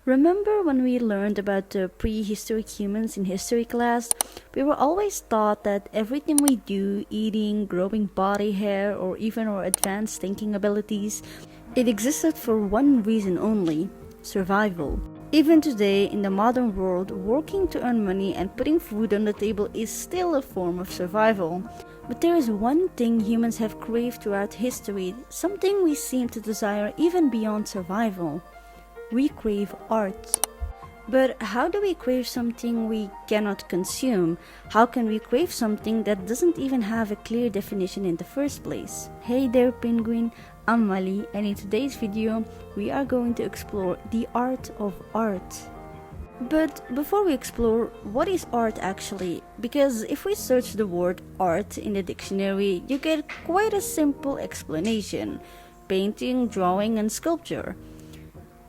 Remember when we learned about the prehistoric humans in history class? We were always taught that everything we do, eating, growing body hair, or even our advanced thinking abilities, it existed for one reason only: survival. Even today, in the modern world, working to earn money and putting food on the table is still a form of survival. But there is one thing humans have craved throughout history, something we seem to desire even beyond survival. We crave art. But how do we crave something we cannot consume? How can we crave something that doesn't even have a clear definition in the first place? Hey there penguin, I'm Mali, and in today's video we are going to explore the art of art. But before we explore, what is art actually? Because if we search the word art in the dictionary, you get quite a simple explanation: painting, drawing, and sculpture.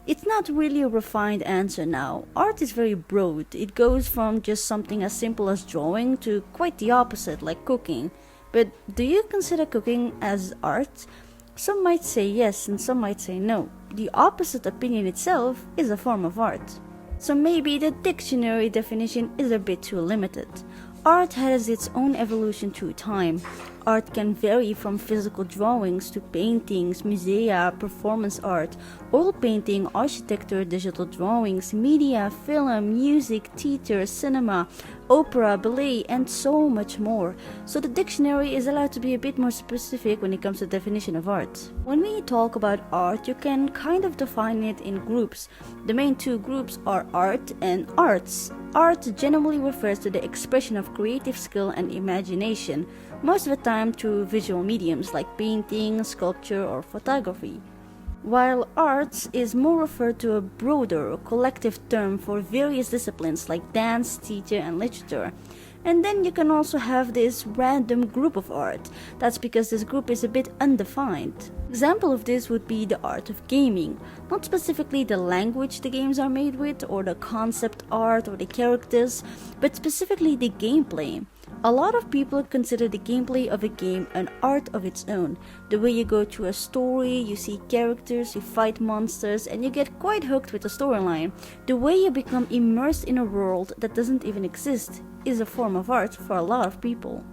It's not really a refined answer now. Art is very broad. It goes from just something as simple as drawing to quite the opposite, like cooking. But do you consider cooking as art? Some might say yes and some might say no. The opposite opinion itself is a form of art. So maybe the dictionary definition is a bit too limited. Art has its own evolution through time. Art can vary from physical drawings to paintings, musea, performance art, oil painting, architecture, digital drawings, media, film, music, theater, cinema, opera, ballet, and so much more. So the dictionary is allowed to be a bit more specific when it comes to the definition of art. When we talk about art, you can kind of define it in groups. The main two groups are art and arts. Art generally refers to the expression of creative skill and imagination, most of the time through visual mediums like painting, sculpture, or photography. While arts is more referred to a broader or collective term for various disciplines like dance, theater, and literature. And then you can also have this random group of art. That's because this group is a bit undefined. Example of this would be the art of gaming. Not specifically the language the games are made with, or the concept art or the characters, but specifically the gameplay. A lot of people consider the gameplay of a game an art of its own. The way you go through a story, you see characters, you fight monsters, and you get quite hooked with the storyline. The way you become immersed in a world that doesn't even exist is a form of art for a lot of people.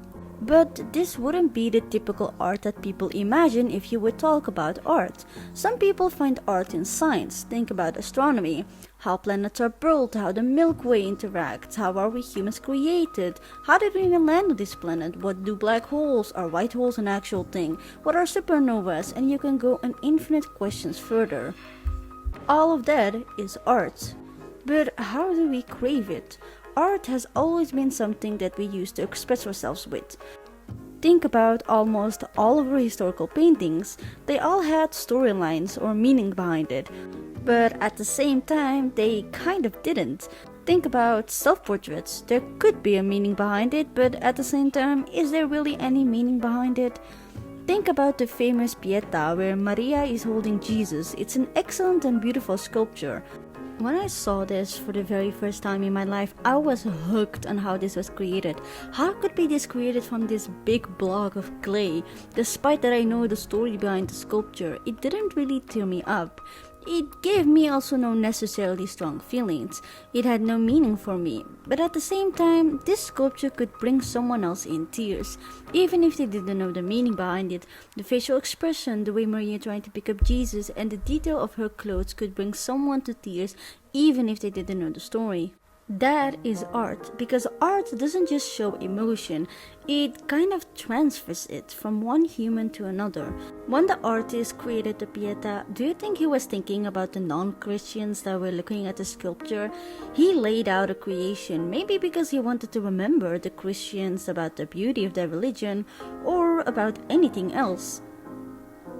But this wouldn't be the typical art that people imagine if you would talk about art. Some people find art in science. Think about astronomy, how planets are built, how the Milky Way interacts, how are we humans created, how did we even land on this planet, what do black holes, are white holes an actual thing, what are supernovas, and you can go on infinite questions further. All of that is art. But how do we crave it? Art has always been something that we use to express ourselves with. Think about almost all of our historical paintings. They all had storylines or meaning behind it, but at the same time they kind of didn't. Think about self-portraits. There could be a meaning behind it, but at the same time, is there really any meaning behind it? Think about the famous Pietà where Maria is holding Jesus. It's an excellent and beautiful sculpture. When I saw this for the very first time in my life, I was hooked on how this was created. How could be this created from this big block of clay? Despite that I know the story behind the sculpture, it didn't really tear me up. It gave me also no necessarily strong feelings. It had no meaning for me. But at the same time, this sculpture could bring someone else in tears. Even if they didn't know the meaning behind it, the facial expression, the way Maria trying to pick up Jesus, and the detail of her clothes could bring someone to tears even if they didn't know the story. That is art, because art doesn't just show emotion, it kind of transfers it from one human to another. When the artist created the Pietà, do you think he was thinking about the non-Christians that were looking at the sculpture? He laid out a creation, maybe because he wanted to remember the Christians about the beauty of their religion, or about anything else.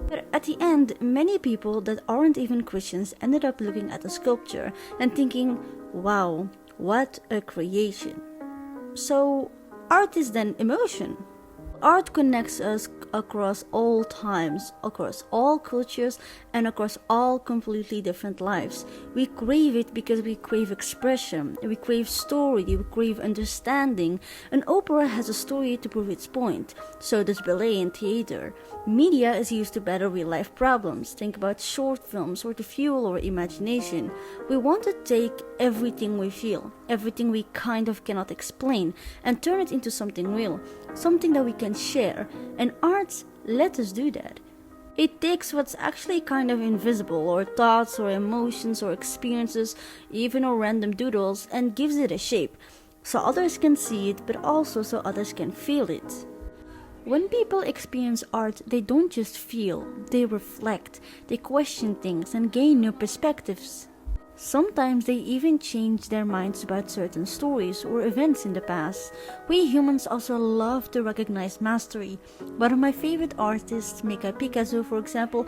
But at the end, many people that aren't even Christians ended up looking at the sculpture and thinking, wow, what a creation. So, art is then emotion. Art connects us across all times, across all cultures, and across all completely different lives. We crave it because we crave expression, we crave story, we crave understanding. An opera has a story to prove its point, so does ballet and theater. Media is used to better real-life problems. Think about short films or to fuel our imagination. We want to take everything we feel, everything we kind of cannot explain, and turn it into something real, something that we can share, and arts let us do that. It takes what's actually kind of invisible, or thoughts or emotions or experiences, even our random doodles, and gives it a shape, so others can see it, but also so others can feel it. When people experience art, they don't just feel, they reflect, they question things and gain new perspectives. Sometimes they even change their minds about certain stories or events in the past. We humans also love to recognize mastery. One of my favorite artists, Mika Pikazo for example,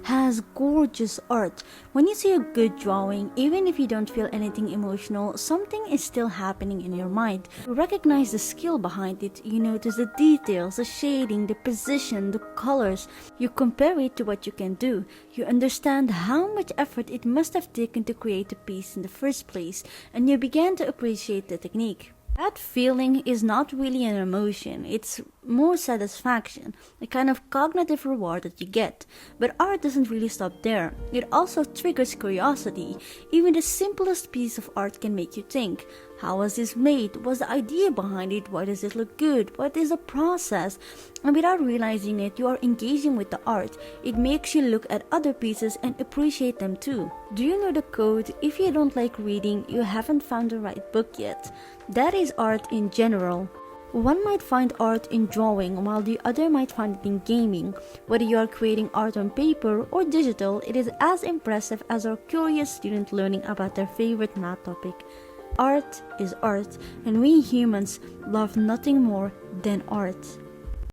has gorgeous art. When you see a good drawing, even if you don't feel anything emotional, something is still happening in your mind. You recognize the skill behind it, you notice the details, the shading, the position, the colors. You compare it to what you can do. You understand how much effort it must have taken to create a piece in the first place, and you began to appreciate the technique. That feeling is not really an emotion, it's more satisfaction, a kind of cognitive reward that you get. But art doesn't really stop there. It also triggers curiosity. Even the simplest piece of art can make you think. How was this made? What's the idea behind it? Why does it look good? What is the process? And without realizing it, you are engaging with the art. It makes you look at other pieces and appreciate them too. Do you know the quote, "If you don't like reading, you haven't found the right book yet"? That is art in general. One might find art in drawing, while the other might find it in gaming. Whether you are creating art on paper or digital, it is as impressive as our curious student learning about their favorite math topic. Art is art, and we humans love nothing more than art.